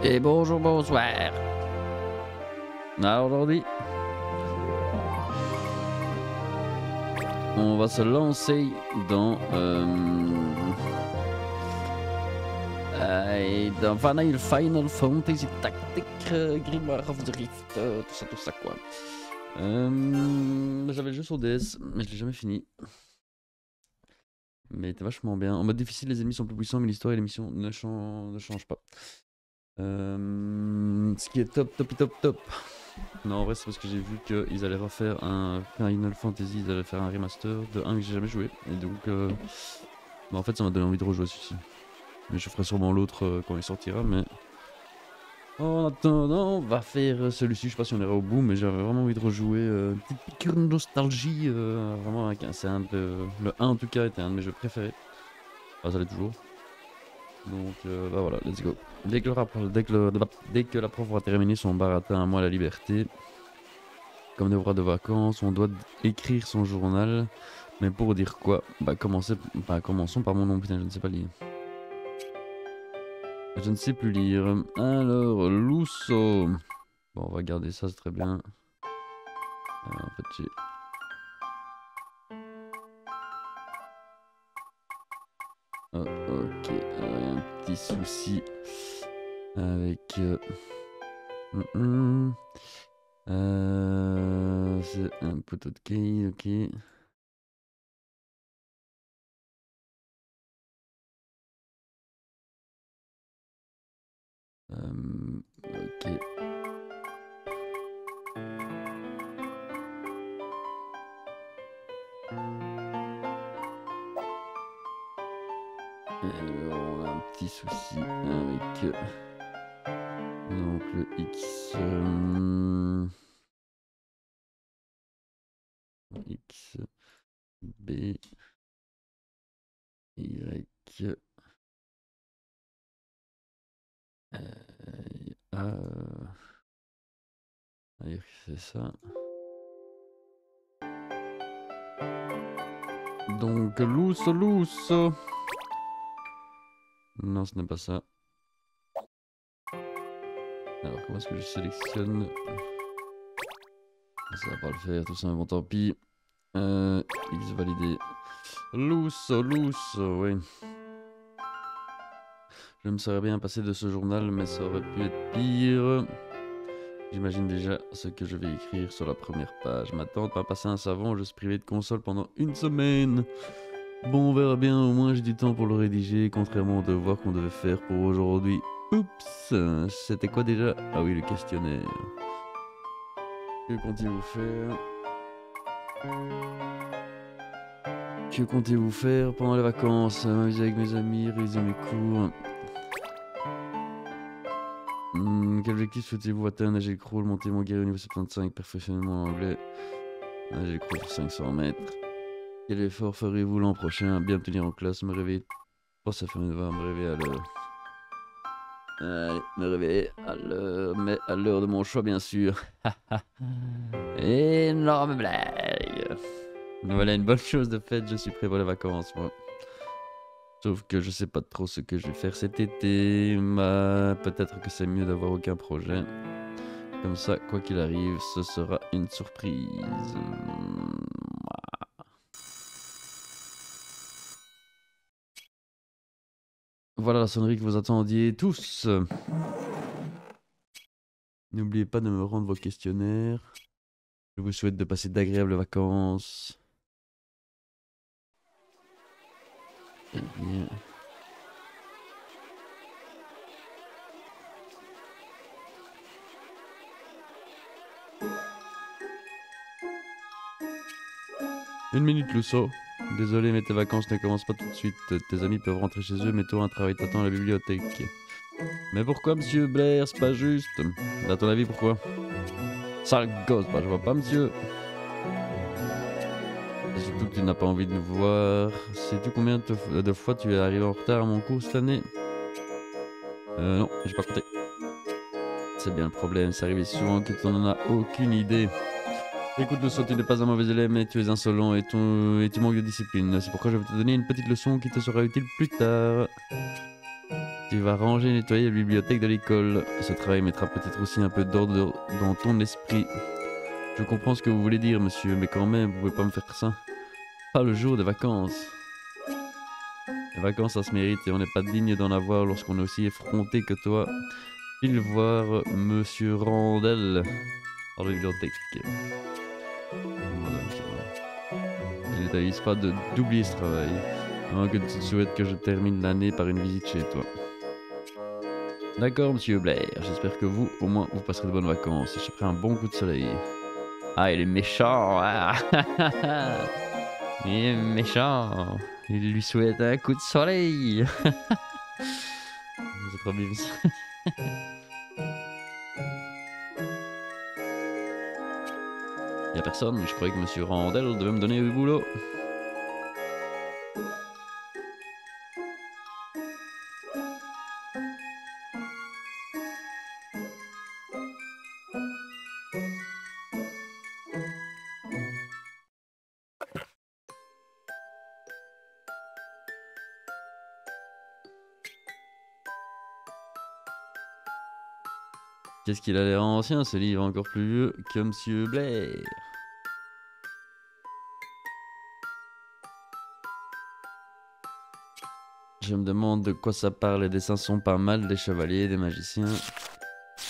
Et bonjour, bonsoir. Alors aujourd'hui, on va se lancer dans Final Fantasy Tactics, Grimoire of the Rift, tout ça quoi. J'avais le jeu sur DS, mais je l'ai jamais fini. Mais il était vachement bien. En mode difficile, les ennemis sont plus puissants, mais l'histoire et les missions ne changent pas. Ce qui est top. Non, en vrai, c'est parce que j'ai vu qu'ils allaient refaire un Final Fantasy, ils allaient faire un remaster de 1 que j'ai jamais joué. Et donc, en fait, ça m'a donné envie de rejouer à celui-ci. Mais je ferai sûrement l'autre quand il sortira. Mais en attendant, on va faire celui-ci. Je sais pas si on ira au bout, mais j'avais vraiment envie de rejouer. Une petite piqûre de nostalgie. Vraiment, c'est le 1 en tout cas était un de mes jeux préférés. Enfin, ça l'est toujours. Donc bah voilà, let's go. Dès que la prof aura terminé son baratin à moi la liberté, comme devoir de vacances, on doit écrire son journal. Mais pour dire quoi? Commençons par mon nom, putain, je ne sais pas lire. Je ne sais plus lire. Alors, Lusso. Bon, on va garder ça, c'est très bien. En fait, j'ai... Oh, ok, un petit souci avec... c'est un poteau de quai, ok. Ok. Alors, on a un petit souci avec donc le X. X, B, Y, A. Allez, c'est ça. Donc, loose. Non, ce n'est pas ça. Alors, comment est-ce que je sélectionne? Ça va pas le faire, tout ça, mais bon, tant pis. X validé. Loose, oui. Je me serais bien passé de ce journal, mais ça aurait pu être pire. J'imagine déjà ce que je vais écrire sur la première page. Ma tante m'a passé un savon, je suis privé de console pendant 1 semaine. Bon, on verra bien, au moins j'ai du temps pour le rédiger, contrairement au devoir qu'on devait faire pour aujourd'hui. Oups, c'était quoi déjà? Ah oui, le questionnaire. Que comptez-vous faire? Que comptez-vous faire pendant les vacances? M'amuser avec mes amis, réviser mes cours. Quel objectif souhaitez-vous atteindre? Nager crawl, monter mon guerrier au niveau 75, perfectionner mon anglais. Nager crawl sur 500 mètres. Quel effort ferez-vous l'an prochain? Bien me tenir en classe, me réveiller. Oh, ça fait une devoir, me réveiller à l'heure. Allez, me réveiller à l'heure, mais à l'heure de mon choix, bien sûr. Énorme blague. Voilà une bonne chose de fait, je suis prêt pour les vacances, moi. Sauf que je sais pas trop ce que je vais faire cet été. Peut-être que c'est mieux d'avoir aucun projet. Comme ça, quoi qu'il arrive, ce sera une surprise. Voilà la sonnerie que vous attendiez tous. N'oubliez pas de me rendre vos questionnaires. Je vous souhaite de passer d'agréables vacances. Eh bien... Une minute, Lusso. Désolé, mais tes vacances ne commencent pas tout de suite. Tes amis peuvent rentrer chez eux, mais toi, un travail t'attend à la bibliothèque. Mais pourquoi, monsieur Blair? C'est pas juste. À ton avis, pourquoi? Sale gosse, je vois pas, monsieur. Et surtout que tu n'as pas envie de nous voir. Sais-tu combien de fois tu es arrivé en retard à mon cours cette année? Non, j'ai pas compté. C'est bien le problème, ça arrive souvent que tu n'en as aucune idée. Écoute, Lusso, tu n'es pas un mauvais élève, mais tu es insolent et tu manques de discipline. C'est pourquoi je vais te donner une petite leçon qui te sera utile plus tard. Tu vas ranger et nettoyer la bibliothèque de l'école. Ce travail mettra peut-être aussi un peu d'ordre dans ton esprit. Je comprends ce que vous voulez dire, monsieur, mais quand même, vous pouvez pas me faire ça. Pas le jour des vacances. Les vacances, ça se mérite et on n'est pas digne d'en avoir lorsqu'on est aussi effronté que toi. File voir monsieur Randel dans la bibliothèque. Voilà, il ne t'avise pas d'oublier ce travail. Avant que tu te souhaites que je termine l'année par une visite chez toi. D'accord, monsieur Blair. J'espère que vous, au moins, vous passerez de bonnes vacances. Et je ferai un bon coup de soleil. Ah, il est méchant. Ah. Il est méchant. Il lui souhaite un coup de soleil. C'est trop bien ça. Y'a personne, je croyais que monsieur Randel devait me donner du boulot. Qu'est-ce qu'il a l'air ancien ce livre, encore plus vieux que monsieur Blair. Je me demande de quoi ça parle, les dessins sont pas mal, des chevaliers, des magiciens.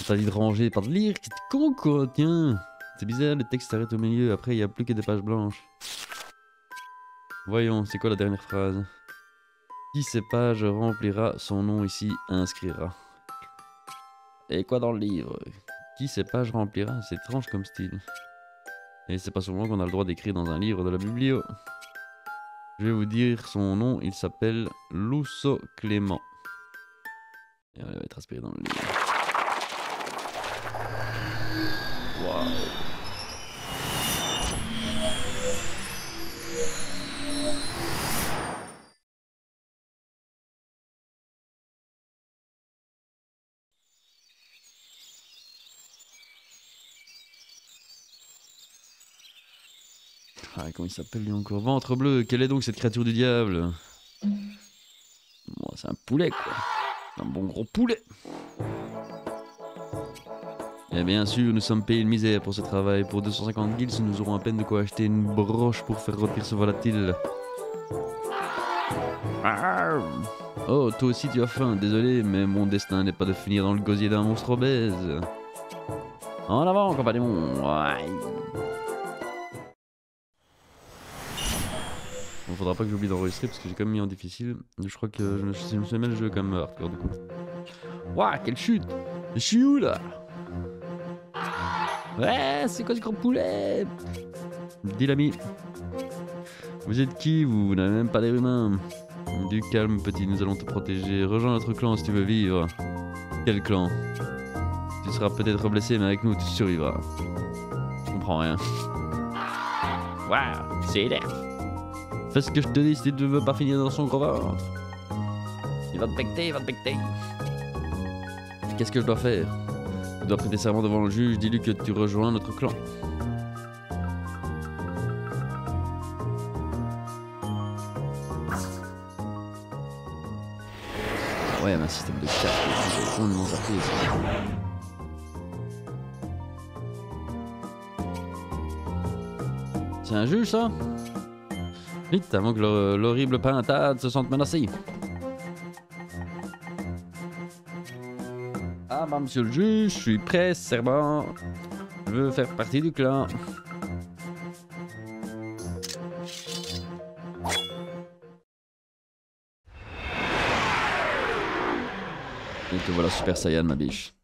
On t'a dit de ranger, pas de lire, t'es con quoi, tiens. C'est bizarre, le texte s'arrête au milieu, après il n'y a plus que des pages blanches. Voyons, c'est quoi la dernière phrase? Qui ces pages remplira, son nom ici inscrira. Et quoi dans le livre? Qui ces pages remplira? C'est étrange comme style. Et c'est pas souvent qu'on a le droit d'écrire dans un livre de la biblio. Je vais vous dire son nom, il s'appelle Lousseau Clément. Et on va être inspiré dans le livre. Waouh. Ah, comment il s'appelle lui encore? Ventre bleu, quelle est donc cette créature du diable? Bon, c'est un poulet quoi. Un bon gros poulet. Et bien sûr, nous sommes payés une misère pour ce travail. Pour 250 guilds, nous aurons à peine de quoi acheter une broche pour faire rôtir ce volatile. Oh, toi aussi tu as faim, désolé, mais mon destin n'est pas de finir dans le gosier d'un monstre obèse. En avant, compagnon. Ouais. Bon, faudra pas que j'oublie d'enregistrer parce que j'ai quand même mis en difficile. Je crois que je me suis mis le jeu comme hardcore du coup. Ouah, quelle chute! Je suis où là? Ouais, c'est quoi ce grand poulet? Dis l'ami. Vous êtes qui vous? Vous n'avez même pas l'air humain. Du calme petit, nous allons te protéger. Rejoins notre clan si tu veux vivre. Quel clan? Tu seras peut-être blessé mais avec nous tu survivras. Je comprends rien. Waouh, c'est l'air. Fais ce que je te dis si tu ne veux pas finir dans son gros ventre. Il va te becter, il va te becter. Qu'est-ce que je dois faire? Tu dois prêter serment devant le juge, dis-lui que tu rejoins notre clan. Ouais, mais un système de carte, c'est con de m'en zapper, ça. C'est un juge ça? Vite, avant que l'horrible pintade se sente menacée. Ah bah monsieur le juge, je suis prêt, serment. Je veux faire partie du clan. Et te voilà Super Saiyan ma biche.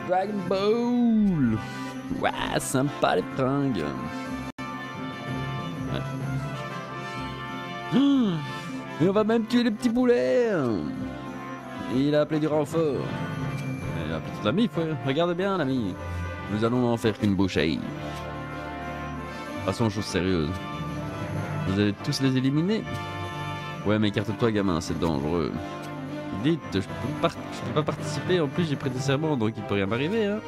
Dragon Ball. Ouais, sympa les fringues. Et on va même tuer les petits poulets. Il a appelé du renfort. Il a appelé toute la mif, ouais. Regarde bien l'ami. Nous allons en faire qu'une bouchée. Passons aux choses sérieuses. Vous allez tous les éliminer? Ouais mais écarte-toi gamin, c'est dangereux. Dites, je peux pas participer, en plus j'ai prêté serment donc il peut rien m'arriver hein.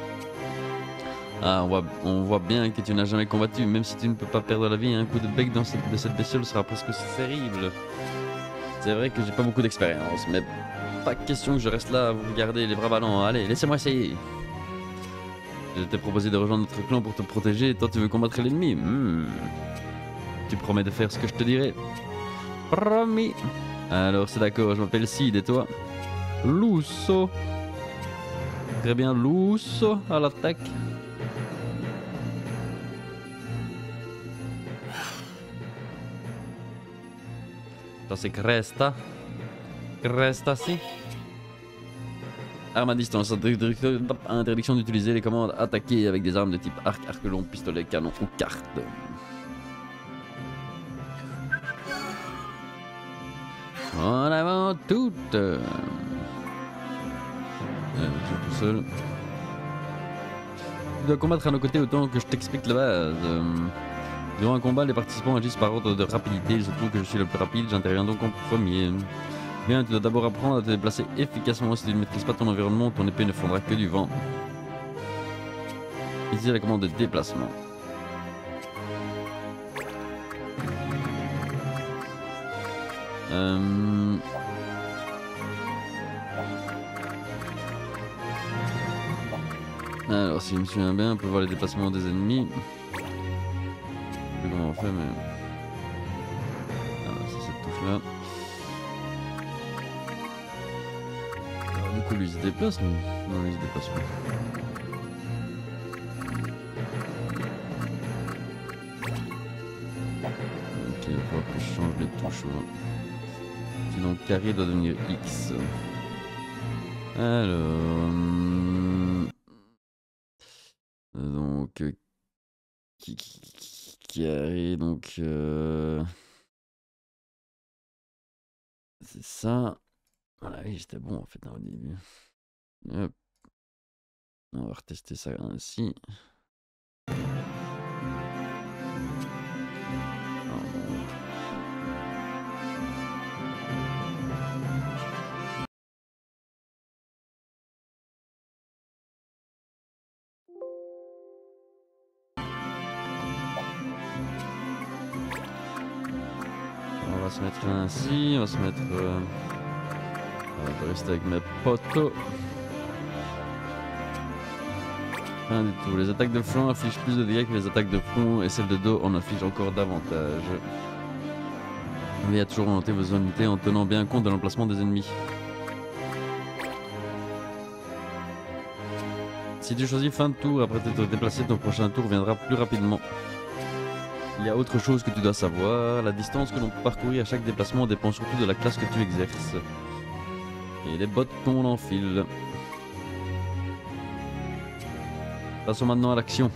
Ah, on voit bien que tu n'as jamais combattu, même si tu ne peux pas perdre la vie, un coup de bec de cette bestiole sera presque aussi terrible. C'est vrai que j'ai pas beaucoup d'expérience, mais pas question que je reste là à vous regarder les bras ballants. Allez, laissez-moi essayer. Je t'ai proposé de rejoindre notre clan pour te protéger et toi tu veux combattre l'ennemi. Tu promets de faire ce que je te dirai? Promis. Alors c'est d'accord, je m'appelle Sid et toi? Lusso. Très bien, Lusso à l'attaque. Ça c'est Cresta. Cresta si. Arme à distance, interdiction d'utiliser les commandes attaquer avec des armes de type arc, arc long, pistolet, canon ou carte. En avant toutes. Je suis tout seul. Tu dois combattre à nos côtés autant que je t'explique la base. Durant un combat, les participants agissent par ordre de rapidité. Il se trouve que je suis le plus rapide, j'interviens donc en premier. Bien, tu dois d'abord apprendre à te déplacer efficacement. Si tu ne maîtrises pas ton environnement, ton épée ne fondra que du vent. Ici, la commande de déplacement. Alors, si je me souviens bien, on peut voir les déplacements des ennemis. Je sais plus comment on fait, mais... Alors, c'est cette touche-là. Alors, du coup, lui, il se déplace, mais... Non, lui, il se déplace pas. Ok, il va falloir que je change les touches. Sinon, carré doit devenir X. Alors... Donc... Carré, donc... C'est ça. Voilà, oui, j'étais bon en fait hein, au début. Hop. On va retester ça ainsi. On va se mettre ainsi, on va se mettre... on va rester avec mes potos. Rien du tout. Les attaques de flanc infligent plus de dégâts que les attaques de front et celles de dos en infligent encore davantage. Veillez à toujours orienter vos unités en tenant bien compte de l'emplacement des ennemis. Si tu choisis fin de tour après t'être déplacé, ton prochain tour viendra plus rapidement. Il y a autre chose que tu dois savoir. La distance que l'on peut parcourir à chaque déplacement dépend surtout de la classe que tu exerces. Et les bottes qu'on enfile. Passons maintenant à l'action.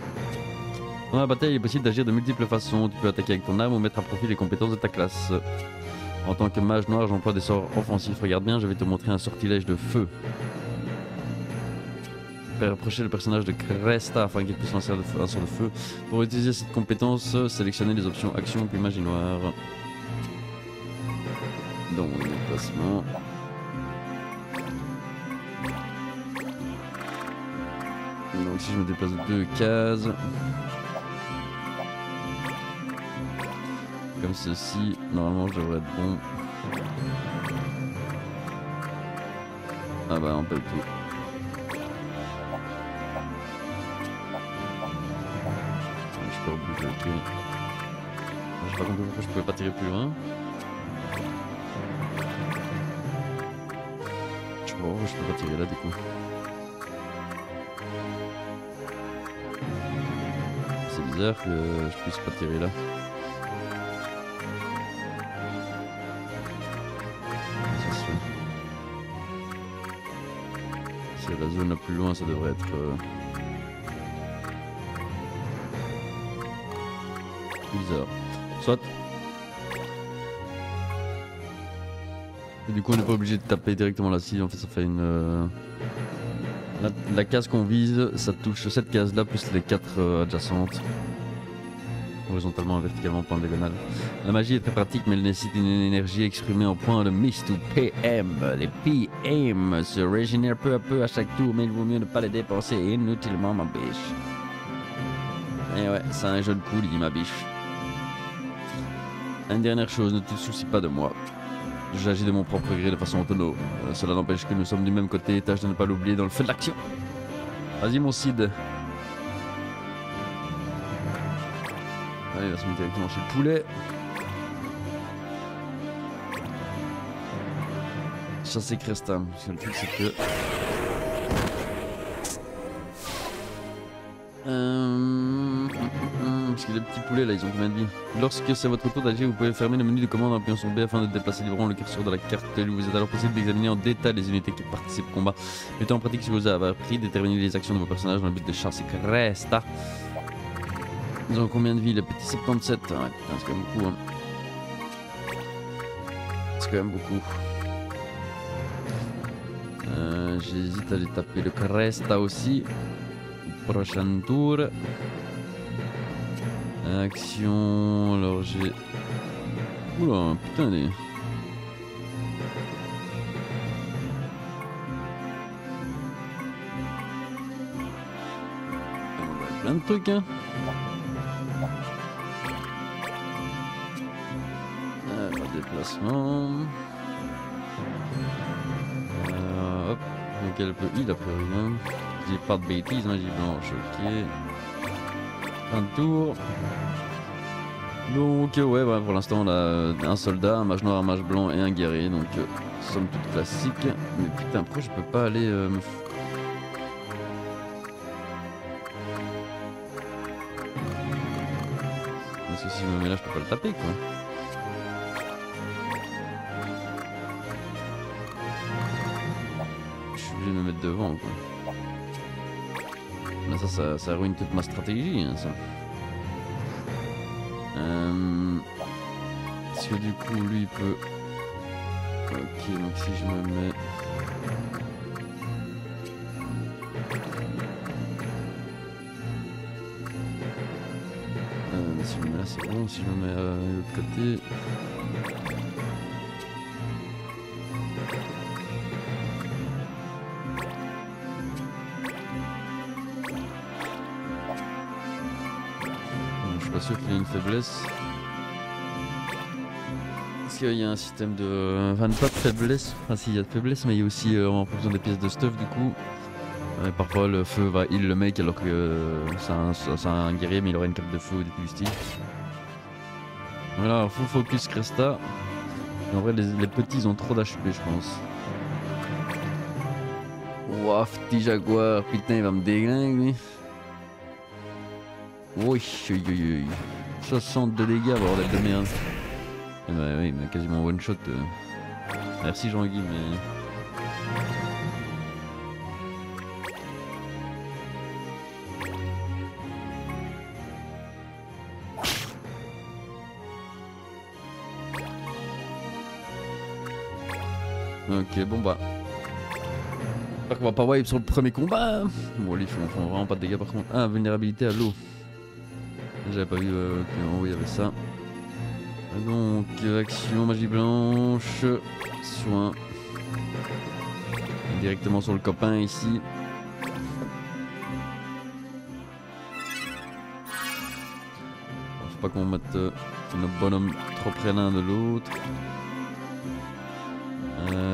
Dans la bataille, il est possible d'agir de multiples façons. Tu peux attaquer avec ton arme ou mettre à profit les compétences de ta classe. En tant que mage noir, j'emploie des sorts offensifs. Regarde bien, je vais te montrer un sortilège de feu. Faire approcher le personnage de Cresta afin qu'il puisse lancer un sort de feu. Pour utiliser cette compétence, sélectionnez les options action puis magie noire. Donc, déplacement. Donc si je me déplace de 2 cases, comme ceci, normalement je devrais être bon. Ah bah on peut tout. Je peux rebouger le truc. J'ai pas compris pourquoi je pouvais pas tirer plus loin. Je sais pas pourquoi je peux pas tirer là du coup. C'est bizarre que je puisse pas tirer là. Ça se fait. C'est la zone la plus loin, ça devrait être... bizarre. Soit. Et du coup on n'est pas obligé de taper directement là-ci, en fait ça fait une... La case qu'on vise, ça touche cette case là plus les 4 adjacentes. Horizontalement et verticalement, point diagonal. La magie est très pratique mais elle nécessite une énergie exprimée en points de Mist ou PM. Les PM se régénèrent peu à peu à chaque tour mais il vaut mieux ne pas les dépenser inutilement ma biche. Et ouais, c'est un jeu de coups, dit ma biche. Une dernière chose, ne te soucie pas de moi. J'agis de mon propre gré de façon autonome. Cela n'empêche que nous sommes du même côté, tâche de ne pas l'oublier dans le feu de l'action. Vas-y mon Cid. Allez, il va se mettre directement chez le poulet. Chasser Cresta. Parce que le truc c'est que... Parce que les petits poulets là, ils ont combien de vie? Lorsque c'est votre tour d'agir, vous pouvez fermer le menu de commande en appuyant sur B afin de déplacer librement le curseur de la carte. Il vous est alors possible d'examiner en détail les unités qui participent au combat. Mettez en pratique si vous avez appris, déterminez les actions de vos personnages dans le but de chasser Cresta. Ils ont combien de vie les petits? 77. Ouais, putain, c'est quand même beaucoup. Hein. C'est quand même beaucoup. J'hésite à les taper le Cresta aussi. Prochain tour. Action. Alors j'ai. Oula, putain des. Plein de trucs hein. Déplacement. Hop. Donc elle peut. Il a plus rien. J'ai pas de bêtises, magie blanche, ok. Un tour. Donc ouais, bah, pour l'instant on a un soldat, un mage noir, un mage blanc et un guerrier, donc somme toute classique. Mais putain, pourquoi je peux pas aller Parce que si je me mets là, je peux pas le taper quoi. Je suis obligé de me mettre devant quoi. Mais ça ruine toute ma stratégie hein, ça. Parce que du coup lui il peut... Ok donc si je me mets... si je me mets là c'est bon, si je me mets de l'autre côté... Je suis pas sûr qu'il y ait une faiblesse. Parce qu'il y a un système de... Enfin pas de faiblesse, enfin s'il y a de faiblesse mais il y a aussi en fonction des pièces de stuff du coup. Parfois le feu va heal le mec alors que c'est un guerrier mais il aurait une cape de feu ou des trucs du style. Voilà, full focus Cresta. Et en vrai les petits ils ont trop d'HP je pense. Ouah, petit jaguar, putain il va me déglinguer lui. Oui, 60 de dégâts, bordel de merde. Eh bah oui, il m'a quasiment one shot. Merci Jean-Guy, mais... Ok, bon bah... J'espère qu'on va pas wipe sur le premier combat. Bon, les font vraiment pas de dégâts par contre. Ah, vulnérabilité à l'eau. J'avais pas vu qu'en haut il y avait ça. Donc, action, magie blanche, soin. Directement sur le copain ici. Faut pas qu'on mette notre bonhomme trop près l'un de l'autre.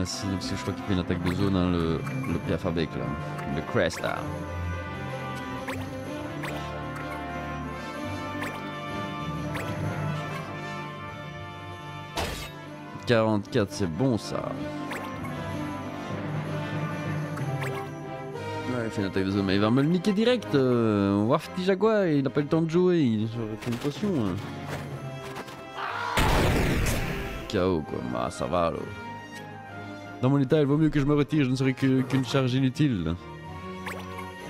Si, parce que je crois qu'il fait une attaque de zone, hein, le piaf avec là, le Cresta. « 44, c'est bon ça. » Ouais, il fait une attaque de zone, mais il va me le niquer direct. On va petit jaguar, il n'a pas eu le temps de jouer, il aurait fait une potion. Hein. KO quoi, bah ça va là. Dans mon état, il vaut mieux que je me retire, je ne serai qu'une charge inutile.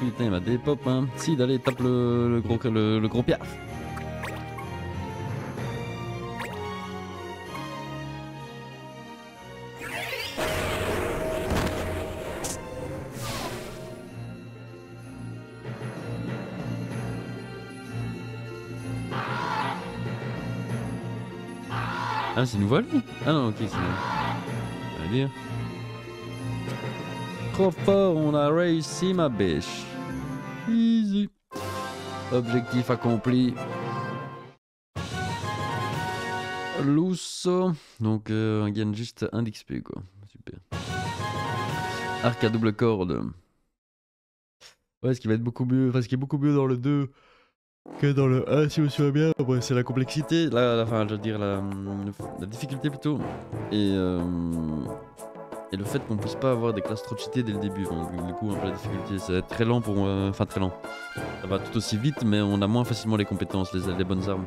Putain, il m'a des pop, hein. Si, d'aller tape le gros piaf. Ah, c'est une voile lui? Ah non, ok, c'est... Ça veut dire... Trop fort, on a réussi ma biche. Easy. Objectif accompli. Loose. Donc on gagne juste 1 d'XP quoi. Super. Arc à double corde. Ouais, ce qui va être beaucoup mieux, enfin ce qui est beaucoup mieux dans le 2 que dans le 1 si je me souviens bien. Ouais, c'est la complexité, enfin je veux dire la difficulté plutôt. Et le fait qu'on puisse pas avoir des classes trop cheatées dès le début. Donc du coup un peu la difficulté, ça va être très lent pour moi, enfin très lent. Ça va tout aussi vite mais on a moins facilement les compétences, les bonnes armes.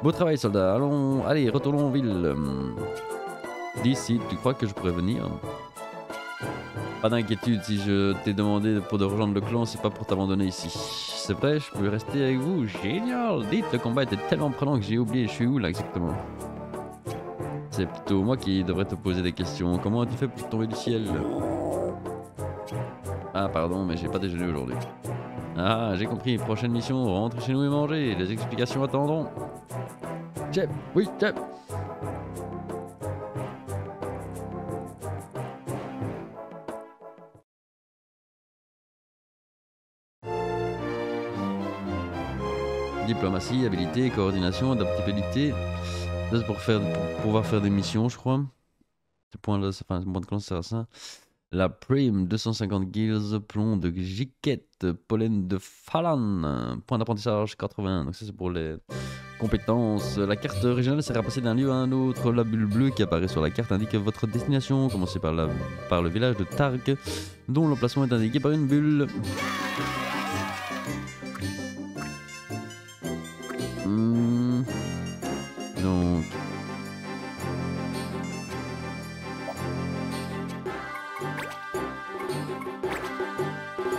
Beau travail soldat, allez retournons en ville. D'ici, tu crois que je pourrais venir? Pas d'inquiétude, si je t'ai demandé de rejoindre le clan, c'est pas pour t'abandonner ici. C'est vrai, je peux rester avec vous. Génial! Dites, le combat était tellement prenant que j'ai oublié, je suis où là exactement? C'est plutôt moi qui devrais te poser des questions. Comment as-tu fait pour tomber du ciel? Ah pardon, mais j'ai pas déjeuné aujourd'hui. Ah, j'ai compris, prochaine mission, rentre chez nous et manger. Les explications attendront. Chef, oui, chef. Diplomatie, habilité, coordination, adaptabilité. Là, c'est pour pouvoir faire des missions, je crois. Ce point-là, enfin, ce point de clan, ça sert à ça. La prime, 250 gills, plomb de giquette, pollen de falan, point d'apprentissage 80. Donc ça, c'est pour les compétences. La carte régionale sera passée d'un lieu à un autre. La bulle bleue qui apparaît sur la carte indique votre destination. Commencez par le village de Targ, dont l'emplacement est indiqué par une bulle. Donc...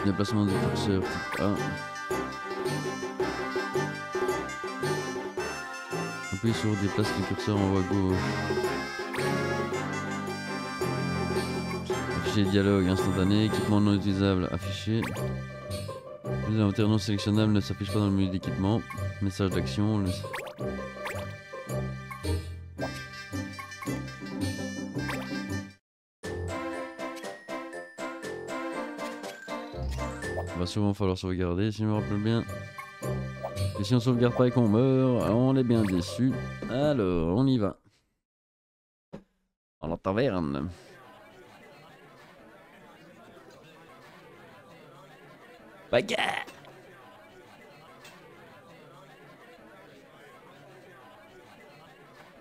déplacement du curseur type A. Appuyez sur déplace le curseur en haut à gauche. Afficher dialogue instantané, équipement non utilisable affiché. Les inventaires non sélectionnables ne s'affichent pas dans le menu d'équipement. Message d'action. Va souvent falloir sauvegarder si je me rappelle bien. Et si on sauvegarde pas et qu'on meurt, on est bien déçu. Alors, on y va. Dans la taverne. Bagarre!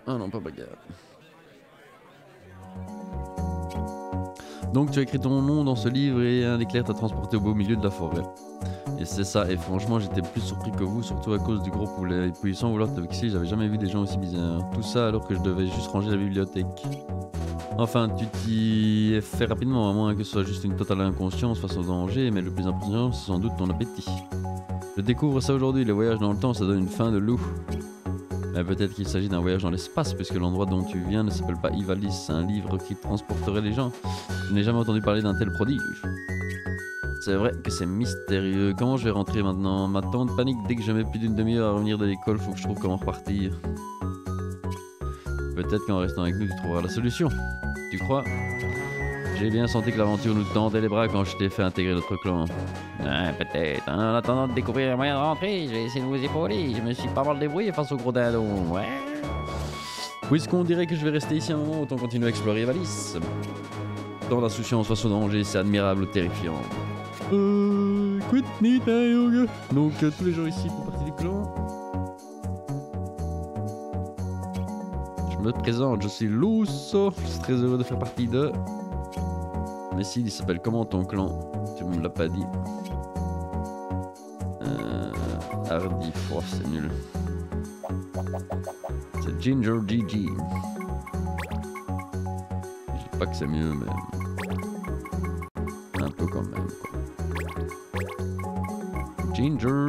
Ah non, pas bagarre. Donc tu as écrit ton nom dans ce livre et un éclair t'a transporté au beau milieu de la forêt. Et c'est ça, et franchement j'étais plus surpris que vous, surtout à cause du gros poulet. Et puis sans vouloir te vexer, j'avais jamais vu des gens aussi bizarres. Tout ça alors que je devais juste ranger la bibliothèque. Enfin, tu t'y es fait rapidement, à moins que ce soit juste une totale inconscience face au danger, mais le plus impressionnant c'est sans doute ton appétit. Je découvre ça aujourd'hui, les voyages dans le temps ça donne une faim de loup. Mais peut-être qu'il s'agit d'un voyage dans l'espace, puisque l'endroit dont tu viens ne s'appelle pas Ivalice, c'est un livre qui transporterait les gens. Je n'ai jamais entendu parler d'un tel prodige. C'est vrai que c'est mystérieux. Comment je vais rentrer maintenant? Ma tante panique dès que je mets plus d'une demi-heure à revenir de l'école, faut que je trouve comment repartir. Peut-être qu'en restant avec nous, tu trouveras la solution. Tu crois? J'ai bien senti que l'aventure nous tendait les bras quand je t'ai fait intégrer notre clan. Ouais, peut-être. En attendant de découvrir un moyen de rentrer, je vais essayer de vous épauler. Je me suis pas mal débrouillé face au gros dindon. Ouais. Puisqu'on dirait que je vais rester ici un moment, autant continuer à explorer Ivalice. Dans l'insouciance face au danger, c'est admirable ou terrifiant. Quit me yoga. Donc tous les gens ici font partie du clan. Je me présente, je suis Lusso. Je suis très heureux de faire partie de... Mais si, il s'appelle comment ton clan? Tu me l'as pas dit. Hardy, oh, c'est nul. C'est Ginger GG. Je dis pas que c'est mieux, mais... un peu quand même, quoi. Ginger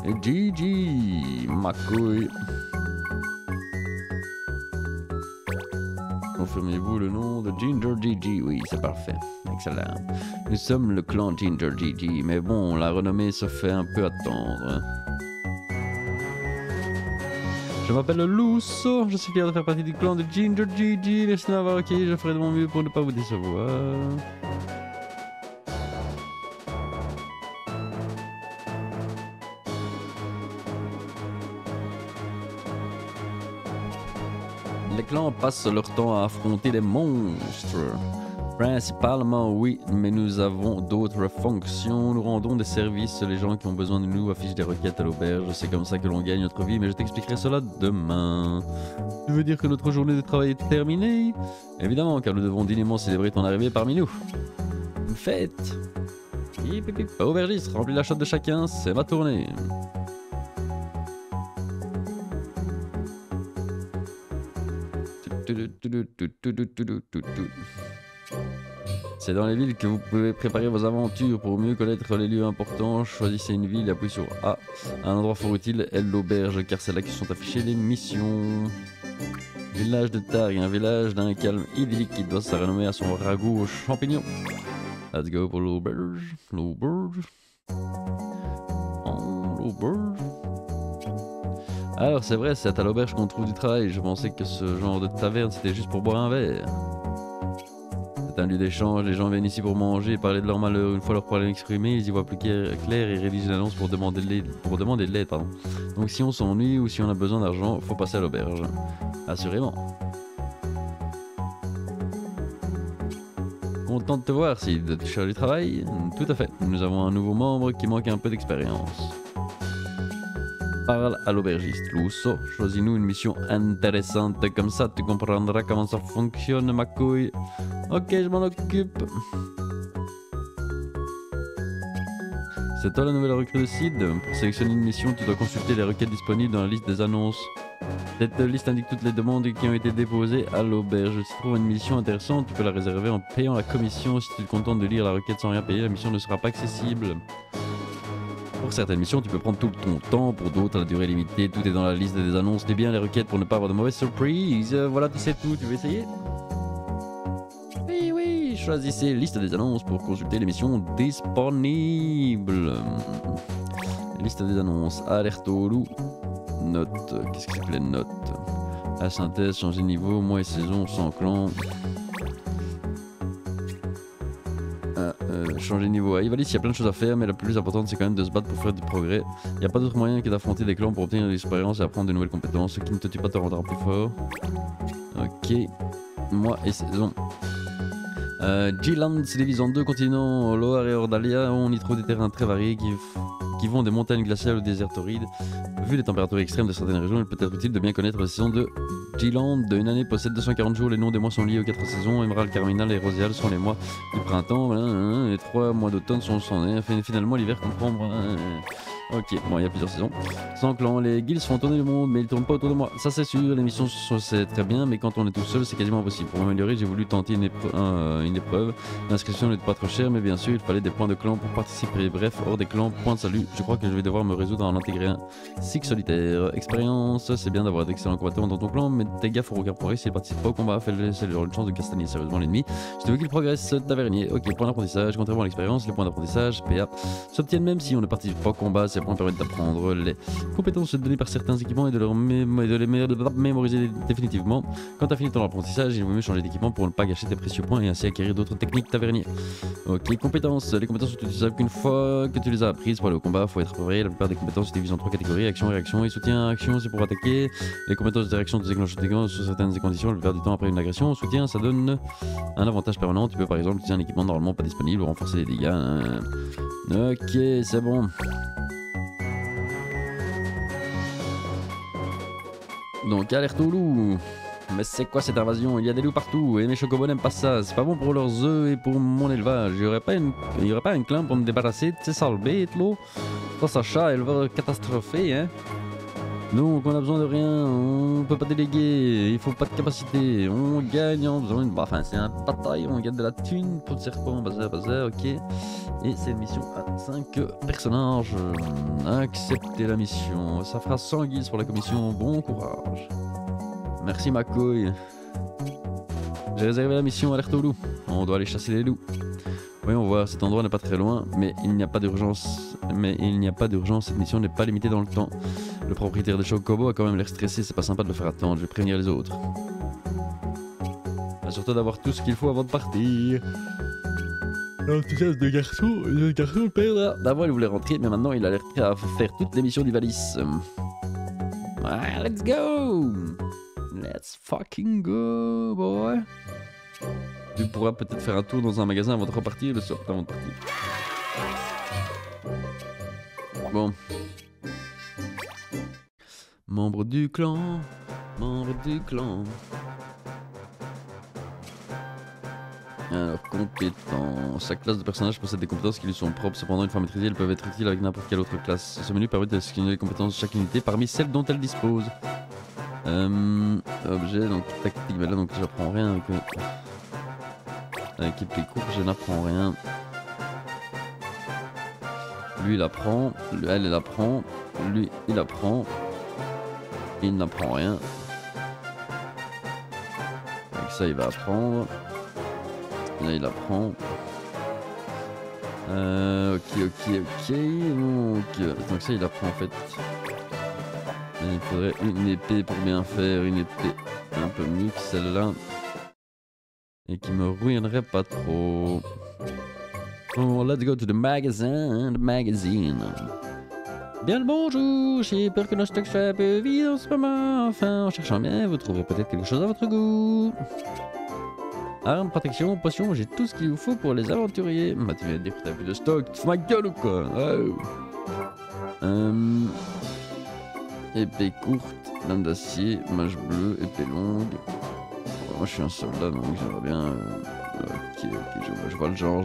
et GG, ma couille. Confirmez-vous le nom de Ginger GG? Oui, c'est parfait. Excellent. Nous sommes le clan Ginger GG, mais bon, la renommée se fait un peu attendre. Je m'appelle Lusso, je suis fier de faire partie du clan de Ginger GG. Laissez-moi voir, ok, je ferai de mon mieux pour ne pas vous décevoir. Les clans passent leur temps à affronter des monstres. Principalement oui, mais nous avons d'autres fonctions. Nous rendons des services. Les gens qui ont besoin de nous affichent des requêtes à l'auberge. C'est comme ça que l'on gagne notre vie, mais je t'expliquerai cela demain. Tu veux dire que notre journée de travail est terminée? Évidemment, car nous devons dignement célébrer ton arrivée parmi nous. Une fête. Hip hip hip. Aubergiste, remplis la chatte de chacun, c'est ma tournée. C'est dans les villes que vous pouvez préparer vos aventures. Pour mieux connaître les lieux importants, choisissez une ville et appuyez sur A. Un endroit fort utile est l'auberge, car c'est là que sont affichées les missions. Village de Targ, un village d'un calme idyllique qui doit se renommer à son ragoût aux champignons. Let's go pour l'auberge. L'auberge. Oh, l'auberge. Alors c'est vrai, c'est à l'auberge qu'on trouve du travail. Je pensais que ce genre de taverne c'était juste pour boire un verre. C'est un lieu d'échange, les gens viennent ici pour manger et parler de leur malheur. Une fois leurs problèmes exprimés, ils y voient plus clair et rédigent une annonce pour demander de l'aide. Donc si on s'ennuie ou si on a besoin d'argent, faut passer à l'auberge. Assurément. Content de te voir, Sid. Tu cherches du travail? Tout à fait. Nous avons un nouveau membre qui manque un peu d'expérience. Parle à l'aubergiste. Lusso, choisis-nous une mission intéressante, comme ça tu comprendras comment ça fonctionne, ma couille. Ok, je m'en occupe. C'est toi la nouvelle recrue de Sid? Pour sélectionner une mission, tu dois consulter les requêtes disponibles dans la liste des annonces. Cette liste indique toutes les demandes qui ont été déposées à l'auberge. Si tu trouves une mission intéressante, tu peux la réserver en payant la commission. Si tu te contentes de lire la requête sans rien payer, la mission ne sera pas accessible. Pour certaines missions, tu peux prendre tout ton temps, pour d'autres, la durée limitée. Tout est dans la liste des annonces. Lis bien les requêtes pour ne pas avoir de mauvaises surprises. Voilà, tu sais tout. Tu veux essayer? Oui, choisissez liste des annonces pour consulter les missions disponibles. Liste des annonces. Alerte au loup. Note. Qu'est-ce que c'est que les notes? La synthèse, changer de niveau, mois et saison, sans clan. Changer de niveau. Ivalice, il y a plein de choses à faire, mais la plus importante c'est quand même de se battre pour faire du progrès. Il n'y a pas d'autre moyen que d'affronter des clans pour obtenir de l'expérience et apprendre de nouvelles compétences. Ce qui ne te tue pas te rendra plus fort. Ok. Mois et saison. G-Land se divise en deux continents, Loire et Ordalia. On y trouve des terrains très variés qui vont des montagnes glaciales aux déserts torrides. Vu les températures extrêmes de certaines régions, il peut être utile de bien connaître la saison de G-Land. Une année possède 240 jours, les noms des mois sont liés aux 4 saisons. Émerald, Carminal et Rosial sont les mois du printemps. Les 3 mois d'automne sont finalement l'hiver comprendre. Ok, bon, il y a plusieurs saisons. Sans clan, les guilds font tourner le monde, mais ils tournent pas autour de moi. Ça c'est sûr, les missions c'est très bien, mais quand on est tout seul, c'est quasiment impossible. Pour m'améliorer, j'ai voulu tenter une épreuve. L'inscription n'était pas trop chère, mais bien sûr, il fallait des points de clan pour participer. Bref, hors des clans, point de salut. Je crois que je vais devoir me résoudre à en intégrer un. Six solitaire. Expérience, c'est bien d'avoir d'excellents combattants dans ton clan, mais tes gars, faut regarder s'ils participent pas au combat. Fais-le, c'est leur une chance de castagner sérieusement l'ennemi. Je te veux qu'il progresse, tavernier. Ok, point d'apprentissage, contrairement à l'expérience, les points d'apprentissage, PA, s'obtiennent même si on ne participe pas au combat. Ces points permettent d'apprendre les compétences données par certains équipements et de les mémoriser définitivement. Quand tu as fini ton apprentissage, il vaut mieux changer d'équipement pour ne pas gâcher tes précieux points et ainsi acquérir d'autres techniques taverniers. Ok, compétences. Les compétences sont utilisables qu'une fois que tu les as apprises pour aller au combat. Faut être préparé. La plupart des compétences se divisent en 3 catégories: action, réaction et soutien. Action, c'est pour attaquer. Les compétences de réaction, tu déclenches des dégâts sous certaines conditions. La plupart du temps après une agression. Soutien, ça donne un avantage permanent. Tu peux par exemple utiliser un équipement normalement pas disponible ou renforcer les dégâts. Ok, c'est bon. Donc alerte aux loups. Mais c'est quoi cette invasion? Il y a des loups partout et mes chocobos n'aiment pas ça. C'est pas bon pour leurs œufs et pour mon élevage. Il y aurait pas un clan pour me débarrasser de ces sales bêtes là? Ça chat, elle va catastropher, hein? Donc on a besoin de rien, on peut pas déléguer, il faut pas de capacité, on gagne en faisant une... Enfin c'est un bataille, on gagne de la thune, pour le serpent, bazar, ok. Et c'est une mission à 5 personnages. Acceptez la mission, ça fera 100 guilds pour la commission, bon courage. Merci ma couille. J'ai réservé la mission alerte aux loups, on doit aller chasser les loups. Voyons voir, cet endroit n'est pas très loin, mais il n'y a pas d'urgence. Cette mission n'est pas limitée dans le temps. Le propriétaire de Chocobo a quand même l'air stressé, c'est pas sympa de le faire attendre, je vais prévenir les autres. Assure-toi d'avoir tout ce qu'il faut avant de partir. L'enthousiasme de garçon perdra. D'abord il voulait rentrer, mais maintenant il a l'air prêt à faire toutes les missions d'Ivalice. Ah, let's go! Let's fucking go, boy. Tu pourras peut-être faire un tour dans un magasin avant de repartir le soir avant de partir. Bon. Membre du clan. Membre du clan. Alors, compétences. Chaque classe de personnage possède des compétences qui lui sont propres. Cependant, une fois maîtrisées, elles peuvent être utiles avec n'importe quelle autre classe. Ce menu permet de sélectionner les compétences de chaque unité parmi celles dont elle dispose. Objet, donc tactique. Mais là, donc j'apprends rien avec épée courte, je n'apprends rien. Lui, il apprend. Elle apprend. Lui, il apprend. Il n'apprend rien. Avec ça, il va apprendre. Là, il apprend. Ok. Donc ça, il apprend en fait. Il faudrait une épée pour bien faire. Une épée un peu mieux que celle-là. Et qui me ruinerait pas trop. Oh, let's go to the magazine. Bien le bonjour, j'ai peur que nos stocks soient un peu vides en ce moment. Enfin, en cherchant bien, vous trouverez peut-être quelque chose à votre goût. Armes, protection, potions, j'ai tout ce qu'il vous faut pour les aventuriers. Bah, tu viens de dire que t'as plus de stock, tu te fous ma gueule ou quoi? Oh. Épée courte, lame d'acier, mage bleu, épée longue. Moi je suis un soldat donc j'aimerais bien. Ok, je vois le genre.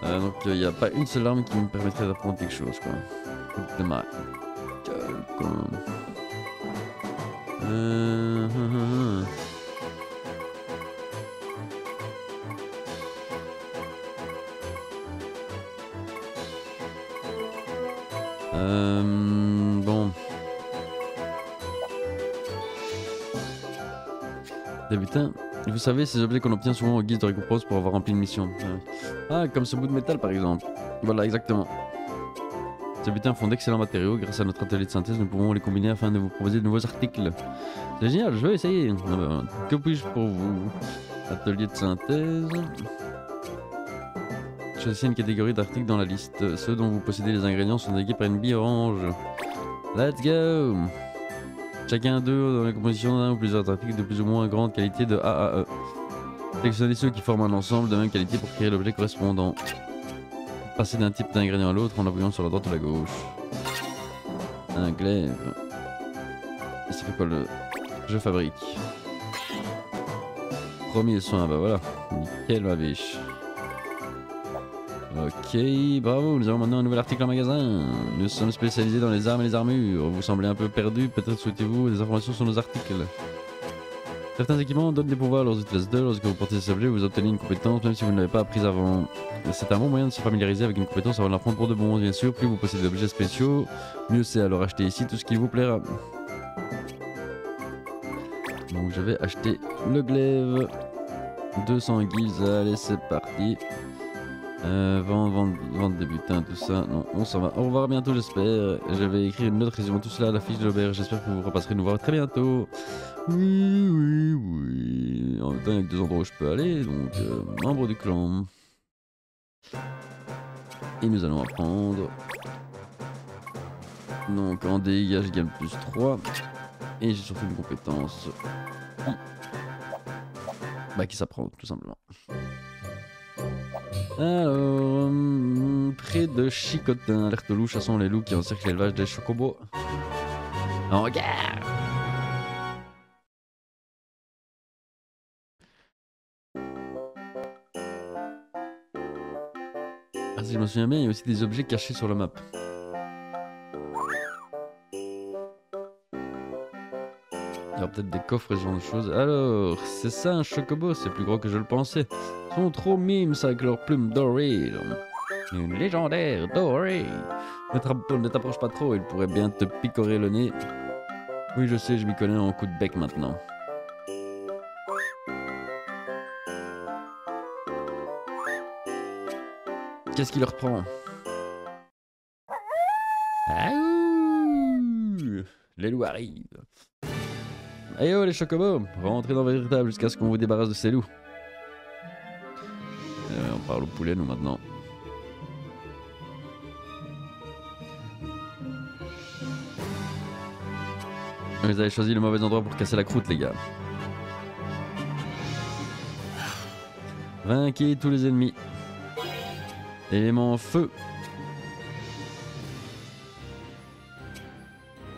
Donc il n'y a pas une seule arme qui me permettrait d'apprendre quelque chose quoi. De ma gueule quoi. Bon. Putain, vous savez, ces objets qu'on obtient souvent au guise de récompense pour avoir rempli une mission. Ah, comme ce bout de métal par exemple. Voilà, exactement. Ces butins font d'excellents matériaux. Grâce à notre atelier de synthèse, nous pouvons les combiner afin de vous proposer de nouveaux articles. C'est génial, je vais essayer. Que puis-je pour vous? Atelier de synthèse. Choisissez une catégorie d'articles dans la liste. Ceux dont vous possédez les ingrédients sont indiqués par une bille orange. Let's go! Chacun d'eux dans la composition d'un ou plusieurs articles de plus ou moins grande qualité de A à E. Sélectionnez ceux qui forment un ensemble de même qualité pour créer l'objet correspondant. Passez d'un type d'ingrédient à l'autre en appuyant sur la droite ou la gauche. Un glaive. Et ça fait quoi le... Je fabrique. Premier soin, bah voilà. Nickel ma biche. Ok, bravo, nous avons maintenant un nouvel article en magasin. Nous sommes spécialisés dans les armes et les armures. Vous semblez un peu perdu, peut-être souhaitez-vous des informations sur nos articles. Certains équipements donnent des pouvoirs à leurs utilisateurs. Lorsque vous portez ces objets, vous obtenez une compétence même si vous ne l'avez pas apprise avant. C'est un bon moyen de se familiariser avec une compétence avant de l'apprendre pour de bon. Bien sûr, plus vous possédez d'objets spéciaux, mieux c'est. Alors achetez ici tout ce qui vous plaira. Donc je vais acheter le glaive. 200 guises, allez c'est parti. Vente des butins, tout ça. Non, on s'en va. Au revoir bientôt, j'espère. Je vais écrire une note résumant tout cela à la fiche de l'auberge. J'espère que vous repasserez nous voir très bientôt. Oui. En même temps, il n'y a que 2 endroits où je peux aller. Donc, membre du clan. Et nous allons apprendre. Donc, en dégâts, je gagne plus 3. Et j'ai surtout une compétence. Bah, qui s'apprend, tout simplement. Alors, près de Chicotin, alerte loup, chassons les loups qui encerclent l'élevage des chocobos. En guerre! Ah, si je me souviens bien, il y a aussi des objets cachés sur la map. Il y aura peut-être des coffres et ce genre de choses. Alors, c'est ça un chocobo, c'est plus gros que je le pensais. Ils sont trop mimes avec leurs plumes dorées. Une légendaire dorée. Ne t'approche pas trop, il pourrait bien te picorer le nez. Oui, je sais, je m'y connais en coup de bec maintenant. Qu'est-ce qui leur prend? Aouh! Les loups arrivent. Eh oh les chocobos, rentrez dans votre table jusqu'à ce qu'on vous débarrasse de ces loups. On parle au poulet nous maintenant. Vous avez choisi le mauvais endroit pour casser la croûte, les gars. Vainquez tous les ennemis. Élément feu.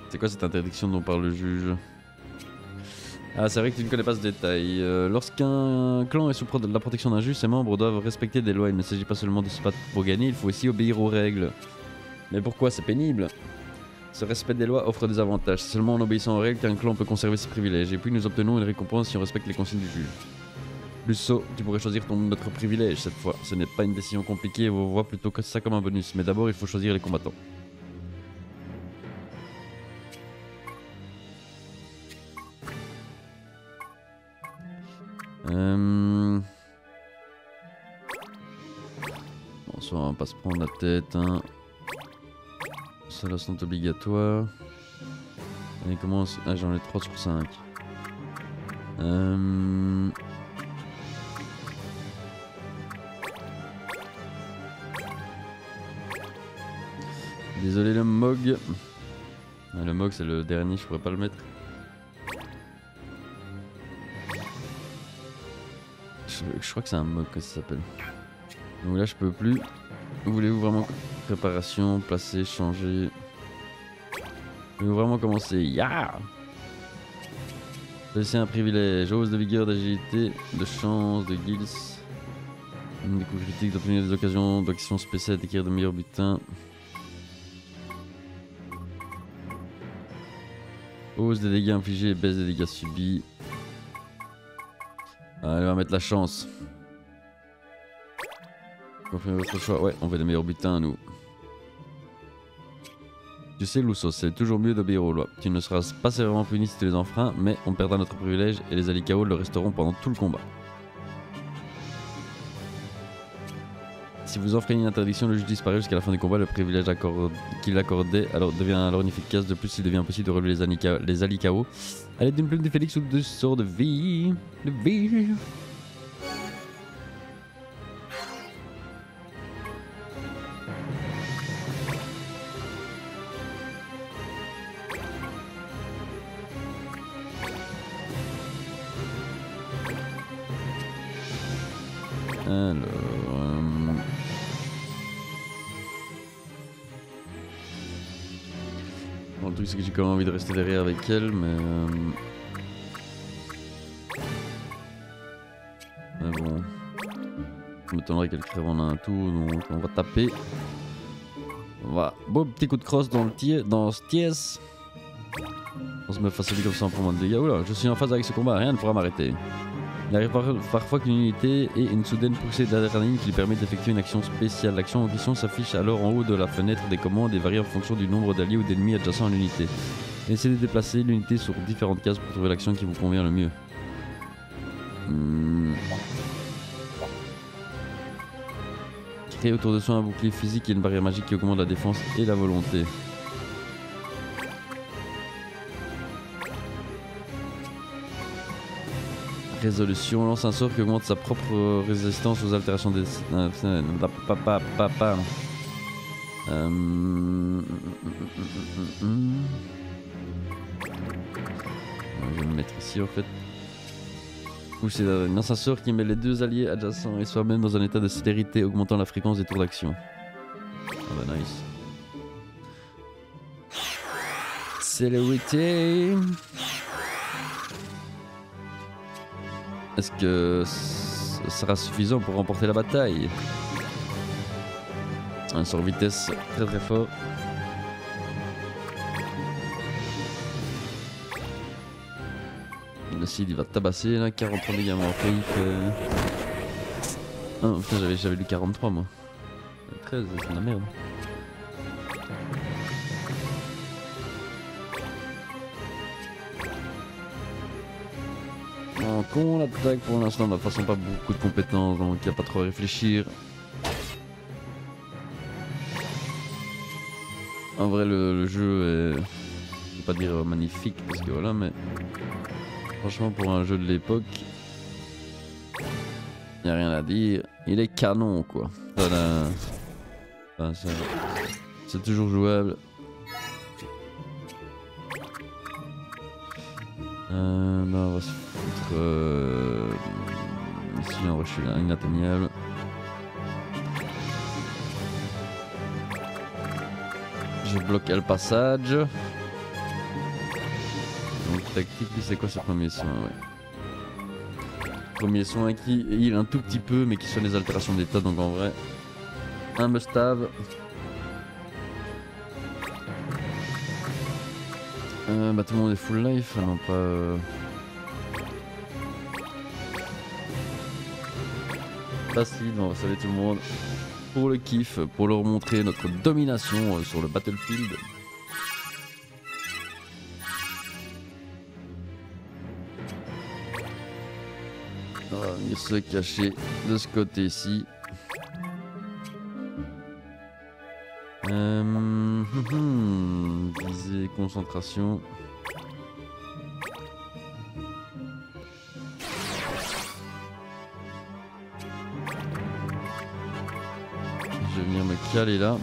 C'est quoi cette interdiction dont parle le juge? Ah, c'est vrai que tu ne connais pas ce détail. Lorsqu'un clan est sous la protection d'un juge, ses membres doivent respecter des lois. Il ne s'agit pas seulement de se battre pour gagner, il faut aussi obéir aux règles. Mais pourquoi? C'est pénible. Ce respect des lois offre des avantages. C'est seulement en obéissant aux règles qu'un clan peut conserver ses privilèges. Et puis nous obtenons une récompense si on respecte les consignes du juge. Lusso, tu pourrais choisir notre privilège cette fois. Ce n'est pas une décision compliquée, on voit plutôt que ça comme un bonus. Mais d'abord, il faut choisir les combattants. Bon, ça, on va pas se prendre la tête, hein. Celles-là sont obligatoires. Allez, commence. Ah, j'en ai 3 sur 5. Désolé le Mog. Ah, le Mog c'est le dernier, je pourrais pas le mettre. Je crois que c'est un Mog que ça s'appelle. Donc là je peux plus. Voulez-vous vraiment préparation, placer, changer? Voulez-vous vraiment commencer? Yeah! Laisser un privilège, hausse de vigueur, d'agilité, de chance, de guilds. Des coups critiques, d'obtenir des occasions d'actions spéciales, d'acquérir de meilleurs butins. Hausse des dégâts infligés, baisse des dégâts subis. Allez, on va mettre la chance. Confirmez votre choix. Ouais, on veut des meilleurs butins, nous. Tu sais, Lusso, c'est toujours mieux d'obéir aux lois. Tu ne seras pas sévèrement puni si tu les enfreins, mais on perdra notre privilège et les Alicao le resteront pendant tout le combat. Si vous enfreignez une interdiction, le juge disparaît jusqu'à la fin du combat. Le privilège qu'il accordait alors devient alors inefficace. De plus, il devient impossible de relever les Alicao à l'aide d'une plume de Félix ou de sort de vie. De vie. Bon, le truc c'est que j'ai quand même envie de rester derrière avec elle, mais bon, je m'étonnerais qu'elle crève en un tour, donc on va taper. Voilà, beau petit coup de crosse dans ce tiers. On se met face à lui comme ça en prenant de dégâts. Oula, je suis en phase avec ce combat, rien ne pourra m'arrêter. Il arrive parfois qu'une unité ait une soudaine poussée d'adrénaline qui lui permet d'effectuer une action spéciale. L'action en question s'affiche alors en haut de la fenêtre des commandes et varie en fonction du nombre d'alliés ou d'ennemis adjacents à l'unité. Essayez de déplacer l'unité sur différentes cases pour trouver l'action qui vous convient le mieux. Créez autour de soi un bouclier physique et une barrière magique qui augmente la défense et la volonté. Résolution, lance un sort qui augmente sa propre résistance aux altérations des... Je vais me mettre ici en fait. Lance un sort qui met les deux alliés adjacents et soi-même dans un état de célérité, augmentant la fréquence des tours d'action. Ah bah nice. Célérité. Est-ce que ça sera suffisant pour remporter la bataille? Un sort vitesse très très fort. Le Cid il va tabasser là, 43 dégâts mortels. Ah putain j'avais lu 43 moi. 13 c'est de la merde. Donc on attaque pour l'instant, de toute façon pas beaucoup de compétences donc il n'y a pas trop à réfléchir. En vrai le jeu est, je vais pas dire magnifique parce que voilà mais franchement pour un jeu de l'époque, il n'y a rien à dire, il est canon quoi. Enfin, c'est toujours jouable. Là on va se foutre ici en vrai je suis inatteignable. Je bloque le passage. Donc tactique, c'est quoi ce premier soin? Ouais. Premier soin qui heal un tout petit peu mais qui soigne les altérations d'état, donc en vrai un must-have. Bah tout le monde est full life, non pas... Facile, on va saluer tout le monde pour le kiff, pour leur montrer notre domination sur le battlefield. On va venir se cacher de ce côté-ci. Viser, concentration. Je vais venir me caler là.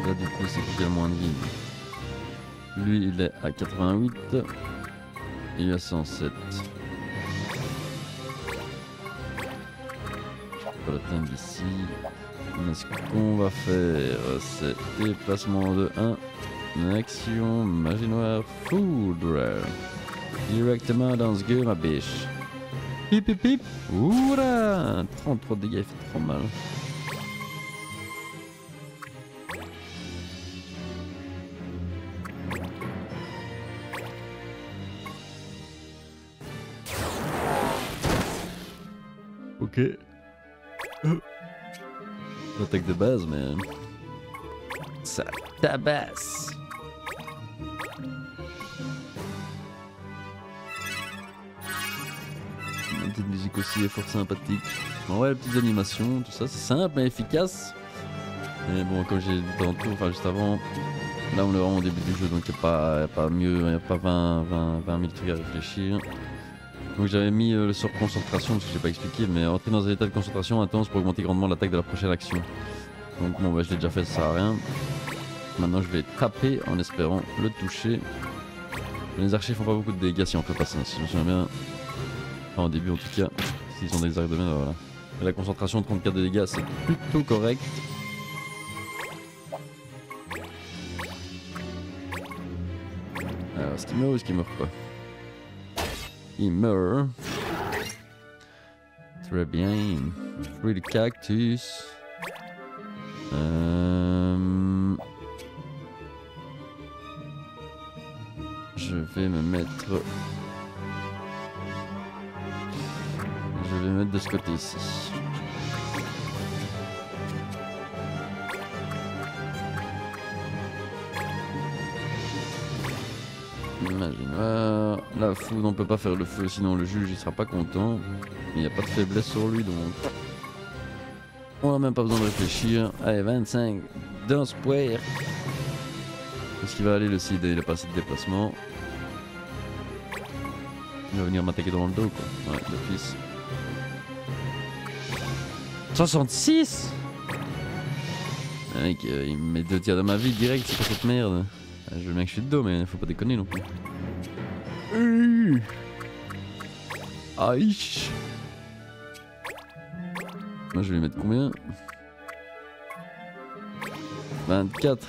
Là du coup c'est qui a le moins de vie. Lui il est à 88. Il est à 107. Je peux l'atteindre d'ici. Mais ce qu'on va faire c'est déplacement de 1. Action, magie noire, foudre. Directement dans ce gueule ma biche. Pip pip pip. Oula, 33 de dégâts, il fait trop mal. Ok. L'attaque de base, mais... ça tabasse. La petite musique aussi est fort sympathique. Bon, ouais, les petites animations, tout ça, c'est simple mais efficace. Et bon, comme j'ai dit tantôt, enfin juste avant, là on est vraiment au début du jeu, donc il n'y a pas mieux, il n'y a pas 20 000 trucs à réfléchir. Donc j'avais mis le sort concentration, parce que je l'ai pas expliqué, mais entrer dans un état de concentration intense pour augmenter grandement l'attaque de la prochaine action. Donc bon, bah, je l'ai déjà fait, ça sert à rien. Maintenant je vais taper en espérant le toucher. Les archers font pas beaucoup de dégâts si on fait pas ça, si je me souviens bien. Enfin, au début en tout cas, s'ils ont des arcs de main, voilà. Et la concentration 34 de dégâts, c'est plutôt correct. Alors, est-ce qu'il meurt ou est-ce qu'il meurt pas? Il meurt. Très bien. Fruit de cactus. Je vais me mettre... je vais me mettre de ce côté-ci. Imagine, la foudre, on peut pas faire le feu, sinon le juge il sera pas content. Il n'y a pas de faiblesse sur lui, donc on a même pas besoin de réfléchir. Allez, 25 dans ce poire. Est-ce qu'il va aller le cid? Il a pas assez de déplacement. Il va venir m'attaquer dans le dos, quoi. Ouais, d'office. 66. Mec, il me met 2 tiers de ma vie direct, c'est pas cette merde. Je veux bien que je suis de dos, mais faut pas déconner non plus. Aïe. Moi je vais mettre combien? 24.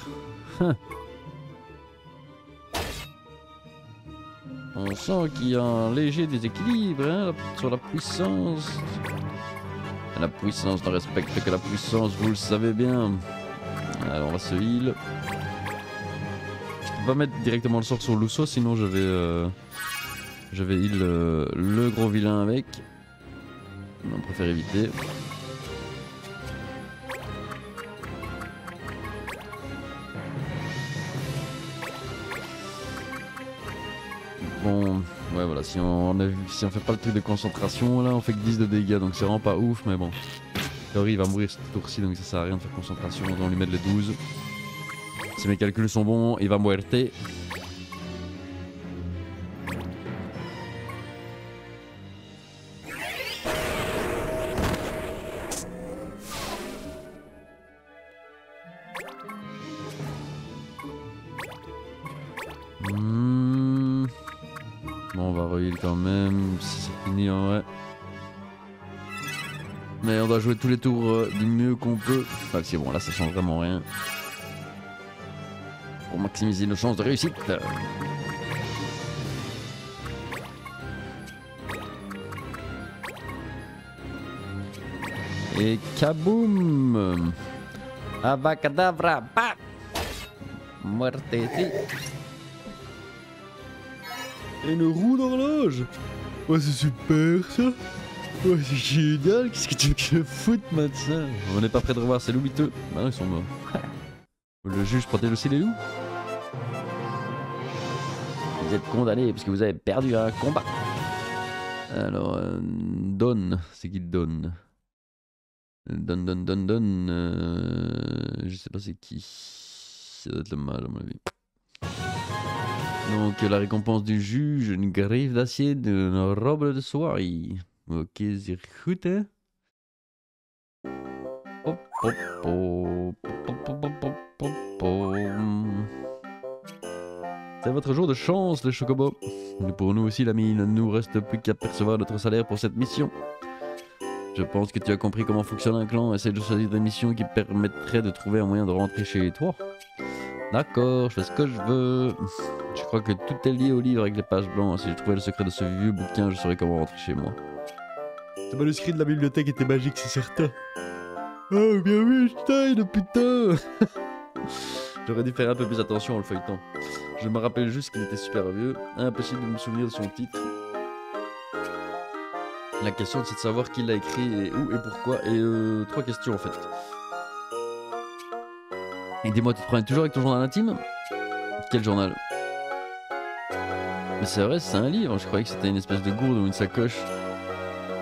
On sent qu'il y a un léger déséquilibre hein, sur la puissance. La puissance ne respecte que la puissance, vous le savez bien. Alors on va se heal. Je peux pas mettre directement le sort sur Lusso, sinon je vais heal le gros vilain avec. On préfère éviter. Bon, ouais voilà, si on fait pas le truc de concentration, là on fait que 10 de dégâts, donc c'est vraiment pas ouf, mais bon. Théorie il va mourir ce tour-ci, donc ça sert à rien de faire concentration, on va lui mettre les 12. Si mes calculs sont bons, il va muerter. quand même, si c'est fini en vrai. Mais on doit jouer tous les tours du mieux qu'on peut. Enfin, si bon, là ça change vraiment rien. Pour maximiser nos chances de réussite. Et kaboum! Avacadabra! Bah! Muerteti! Et une roue d'horloge! Ouais, c'est super ça! Ouais, c'est génial! Qu'est-ce que tu veux que je foute maintenant? On n'est pas prêt de revoir ces loups miteux. Bah non, ils sont morts. Le juge protège aussi les loups? Vous êtes condamné parce que vous avez perdu un combat. Alors, Don, c'est qui Don? Don. Je sais pas c'est qui. Ça doit être le mal à mon avis. Donc la récompense du juge, une griffe d'acier, une robe de soie. Ok, c'est goed hein. C'est votre jour de chance les chocobos. Mais pour nous aussi l'ami, il ne nous reste plus qu'à percevoir notre salaire pour cette mission. Je pense que tu as compris comment fonctionne un clan. Essaye de choisir des missions qui permettraient de trouver un moyen de rentrer chez toi. D'accord, je fais ce que je veux. Je crois que tout est lié au livre avec les pages blanches. Si je trouvais le secret de ce vieux bouquin, je saurais comment rentrer chez moi. Ce manuscrit de la bibliothèque était magique, c'est certain. Oh bien oui, putain. J'aurais dû faire un peu plus attention en le feuilletant. Je me rappelle juste qu'il était super vieux. Impossible de me souvenir de son titre. La question c'est de savoir qui l'a écrit et où et pourquoi. Et 3 questions en fait. Et dis-moi, tu te promènes toujours avec ton journal intime? Quel journal? Mais c'est vrai, c'est un livre. Je croyais que c'était une espèce de gourde ou une sacoche.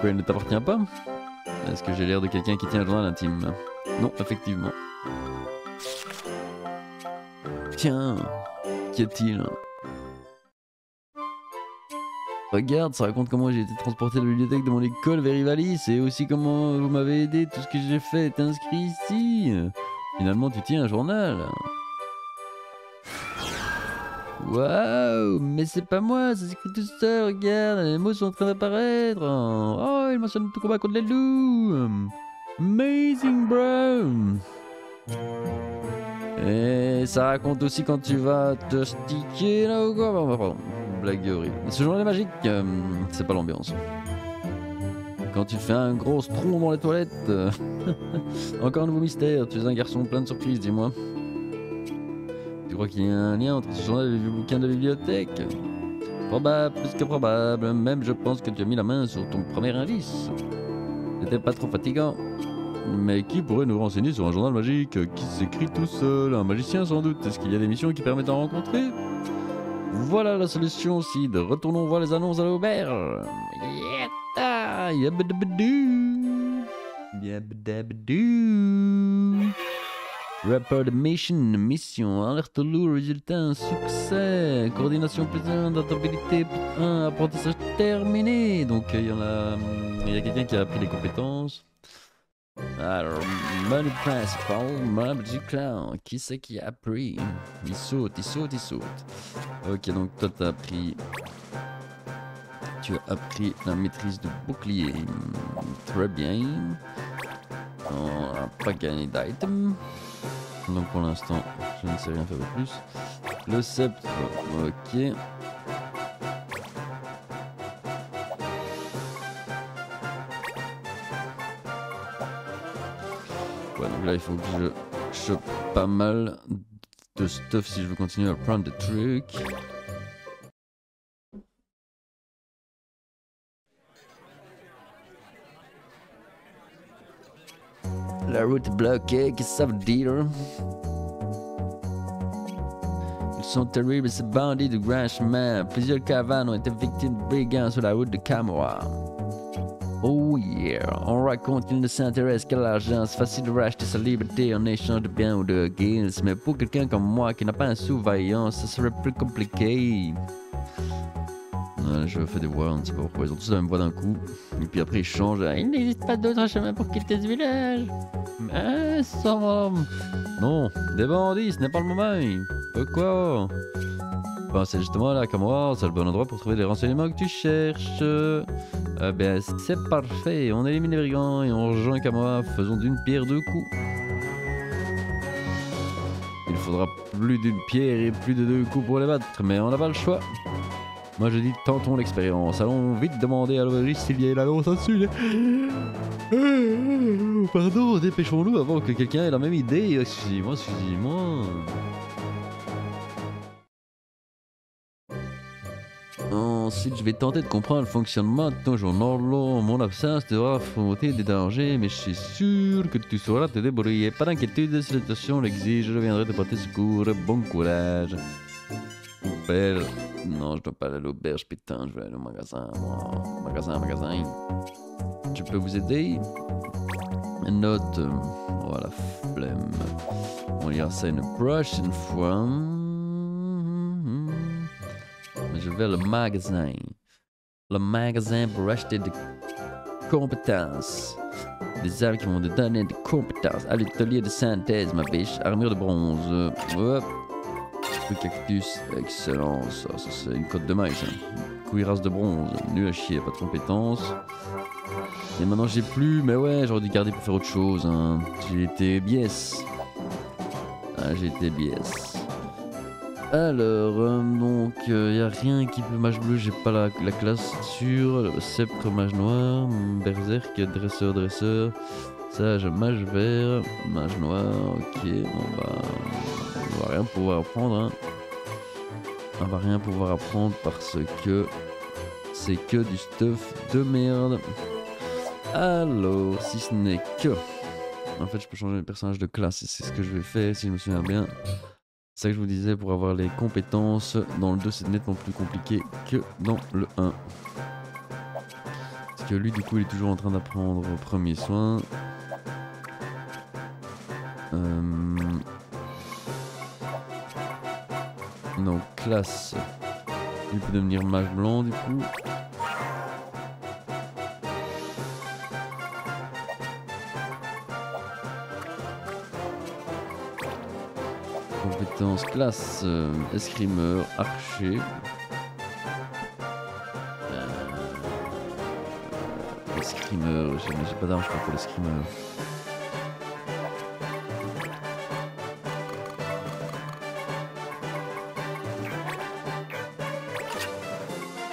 Quoi, il ne t'appartient pas? Est-ce que j'ai l'air de quelqu'un qui tient un journal intime? Non, effectivement. Tiens, qu'y a-t-il? Regarde, ça raconte comment j'ai été transporté de la bibliothèque de mon école vers Ivalice et aussi comment vous m'avez aidé. Tout ce que j'ai fait est inscrit ici. Finalement, tu tiens un journal. Waouh, mais c'est pas moi, ça s'écrit tout seul, regarde, les mots sont en train d'apparaître. Oh, il mentionne tout combat contre les loups. Amazing, bro. Et ça raconte aussi quand tu vas te sticker là ou quoi. Pardon, blague horrible. Ce journal est magique, c'est pas l'ambiance. Quand tu fais un gros tronc dans les toilettes. Encore un nouveau mystère, tu es un garçon plein de surprises, dis-moi. Tu crois qu'il y a un lien entre ce journal et le vieux bouquin de la bibliothèque? Probable, plus que probable. Même je pense que tu as mis la main sur ton premier indice. C'était pas trop fatigant. Mais qui pourrait nous renseigner sur un journal magique qui s'écrit tout seul? Un magicien sans doute. Est-ce qu'il y a des missions qui permettent d'en rencontrer? Voilà la solution, Sid. Retournons voir les annonces à l'auberge. Yetta, yabadabadou. Yabadabadou. Rapport de mission, alerte au loup, résultat un succès, coordination plus 1, adaptabilité plus 1, apprentissage terminé. Donc il y a quelqu'un qui a appris les compétences. Alors, menu principal, membre du clan, qui c'est qui a appris? Il saute. Ok, donc toi t'as appris... Tu as appris la maîtrise de bouclier. Très bien. On n'a pas gagné d'item. Donc pour l'instant, je ne sais rien faire de plus. Le sceptre, ok. Ouais, donc là il faut que je chope pas mal de stuff si je veux continuer à prendre des trucs. La route est bloquée, qu'est-ce que ça veut dire? Ils sont terribles ces bandits du grand chemin. Plusieurs caravanes ont été victimes de brigands sur la route de Camorra. Oh yeah, on raconte qu'ils ne s'intéressent qu'à l'argent. C'est facile de racheter sa liberté en échange de biens ou de guilds. Mais pour quelqu'un comme moi qui n'a pas un sous-vaillant, ça serait plus compliqué. Je fais des voix, on ne sait pas pourquoi. Ils ont tous la même voix d'un coup. Et puis après ils changent. Il n'existe pas d'autre chemin pour quitter ce village. Mais ça... Non, des bandits, ce n'est pas le moment. Pourquoi? Ben, c'est justement là, Kamoa, c'est le bon endroit pour trouver les renseignements que tu cherches. Ben, c'est parfait. On élimine les brigands et on rejoint Kamoa. Faisons d'une pierre deux coups. Il faudra plus d'une pierre et plus de deux coups pour les battre, mais on n'a pas le choix. Moi je dis tentons l'expérience. Allons vite demander à l'aubergiste s'il y a une annonce dessus. Pardon, dépêchons-nous avant que quelqu'un ait la même idée. Excusez-moi, excusez-moi. Ensuite, je vais tenter de comprendre le fonctionnement de ton journal. Mon absence devra affronter des dangers, mais je suis sûr que tu sauras te débrouiller. Pas d'inquiétude, si la situation l'exige, je viendrai te porter secours. Bon courage. Auberge. Non, je dois pas aller à l'auberge, putain, je vais aller au magasin. Magasin. Je peux vous aider? Note. Voilà, flemme. On lira ça une prochaine fois. Je vais le magasin. Le magasin pour acheter des compétences. Des armes qui vont te donner des compétences. À l'atelier de synthèse, ma biche. Armure de bronze. Hop. Le cactus. Excellent. Ça c'est une côte de maïs. Cuirasse de bronze. Nul à chier, pas de compétences. Et maintenant j'ai plus. Mais ouais, j'aurais dû garder pour faire autre chose. Hein. J'ai été biais. J'ai été biais. Alors, donc, y a rien qui peut mage bleu, j'ai pas la classe sûre. Sceptre mage noir, berserk, dresseur, sage mage vert, mage noir, ok, on va rien pouvoir apprendre. Hein. On va rien pouvoir apprendre parce que c'est que du stuff de merde. Alors, si ce n'est que... En fait, je peux changer de personnage de classe et c'est ce que je vais faire si je me souviens bien. C'est ça que je vous disais, pour avoir les compétences dans le 2 c'est nettement plus compliqué que dans le 1. Parce que lui du coup il est toujours en train d'apprendre premier soin. Donc classe, il peut devenir mage blanc du coup. Compétence classe, escrimeur, archer. Escrimeur, j'ai pas d'arme je crois pour l'escrimeur.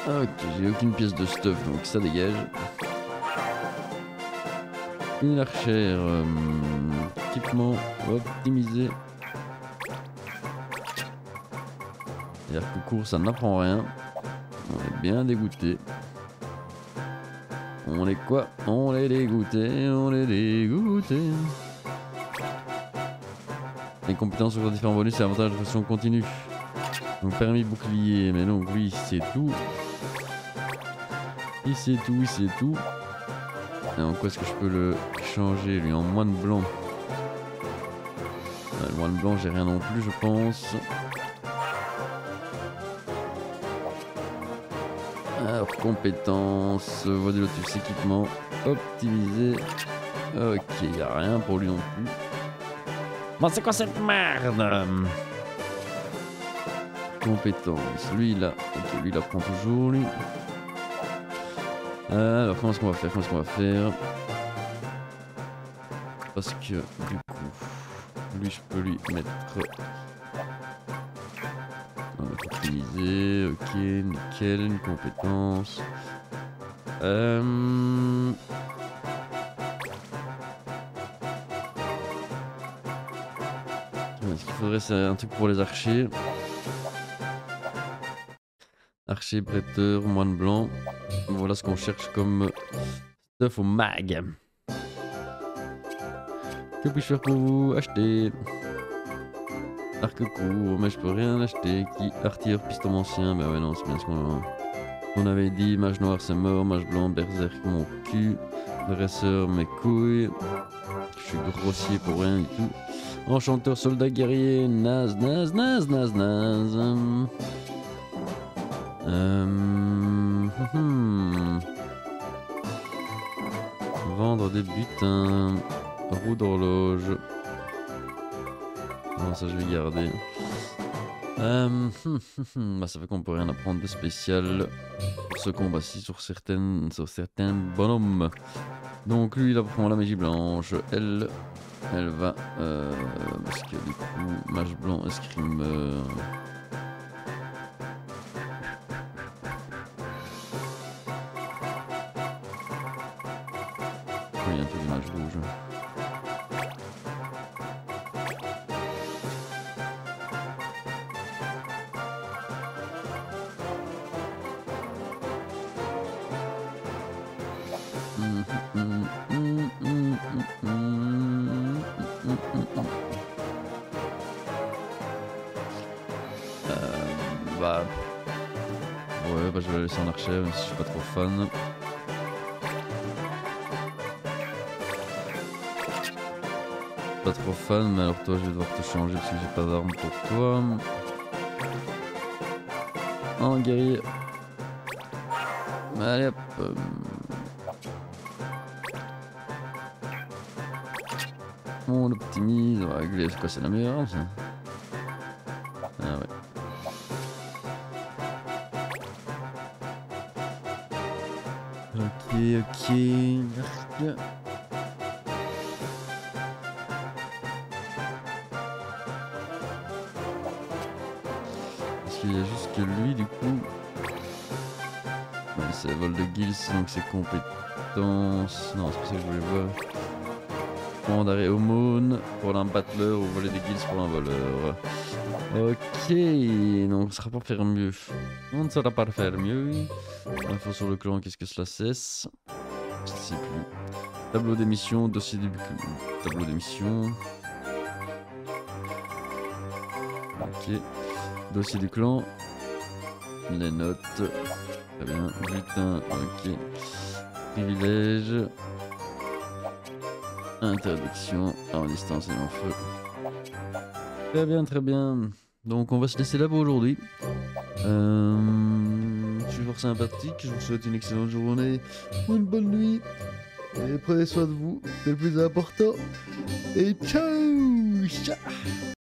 Ok, j'ai aucune pièce de stuff donc ça dégage. Une archère, équipement, optimisé. C'est-à-dire que court ça n'apprend rien. On est bien dégoûté. On est quoi? On est dégoûté, on est dégoûté. Les compétences sur différents bonus et avantages de façon continue. Donc permis bouclier, mais donc lui c'est tout. Il c'est tout, il c'est tout. Et en quoi est-ce que je peux le changer lui? En moine blanc. Ouais, le moine blanc j'ai rien non plus je pense. Alors, compétences, voie de lotus, équipement, optimisé. Ok, y a rien pour lui non plus. Bon, c'est quoi cette merde? Compétences, lui là. Ok, lui il apprend toujours, lui. Alors, comment est-ce qu'on va faire? Parce que, du coup, lui je peux lui mettre... Optimisé, ok, nickel, une compétence. Ce qu'il faudrait c'est un truc pour les archers. Archer, prêteur, moine blanc. Voilà ce qu'on cherche comme stuff au mag. Que puis-je faire pour vous? Acheter. Arc court, mais je peux rien acheter. Qui artilleur, pistomancien. Bah ouais, non, c'est bien ce qu'on avait dit. Mage noir, c'est mort. Mage blanc, berserk, mon cul. Dresseur, mes couilles. Je suis grossier pour rien du tout. Enchanteur, soldat, guerrier. Naze. Vendre des butins. Roue d'horloge. Non, ça je vais garder. Bah, ça fait qu'on peut rien apprendre de spécial pour ce combat-ci sur certains bonhommes. Donc lui il apprend la magie blanche, elle va parce que du coup mage blanc escrime il y a un truc de mage rouge. Bah ouais, bah je vais la laisser en archer même si je suis pas trop fan. Pas trop fan, mais alors toi je vais devoir te changer parce que j'ai pas d'arme pour toi. En guerrier. Allez hop. On optimise, on va régler, c'est quoi, c'est la meilleure ça? Ah ouais. Ok, arc. Parce qu'il y a juste que lui du coup. Ouais, c'est vol de guilds donc ses compétences. Non, c'est pas ça que je voulais voir. Commande d'arrêt Aumône pour un battleur ou voler des guilds pour un voleur. Ok, donc ce sera pas faire mieux. On ne saura pas faire mieux. Info sur le clan, qu'est-ce que cela cesse? Je sais plus. Tableau d'émission, dossier du tableau d'émission. Ok. Dossier du clan. Les notes. Très bien. Butin, ok. Privilège. Interdiction. En distance et en feu. Très bien, très bien. Donc on va se laisser là pour aujourd'hui. Je suis fort sympathique. Je vous souhaite une excellente journée ou une bonne nuit. Et prenez soin de vous, c'est le plus important. Et ciao!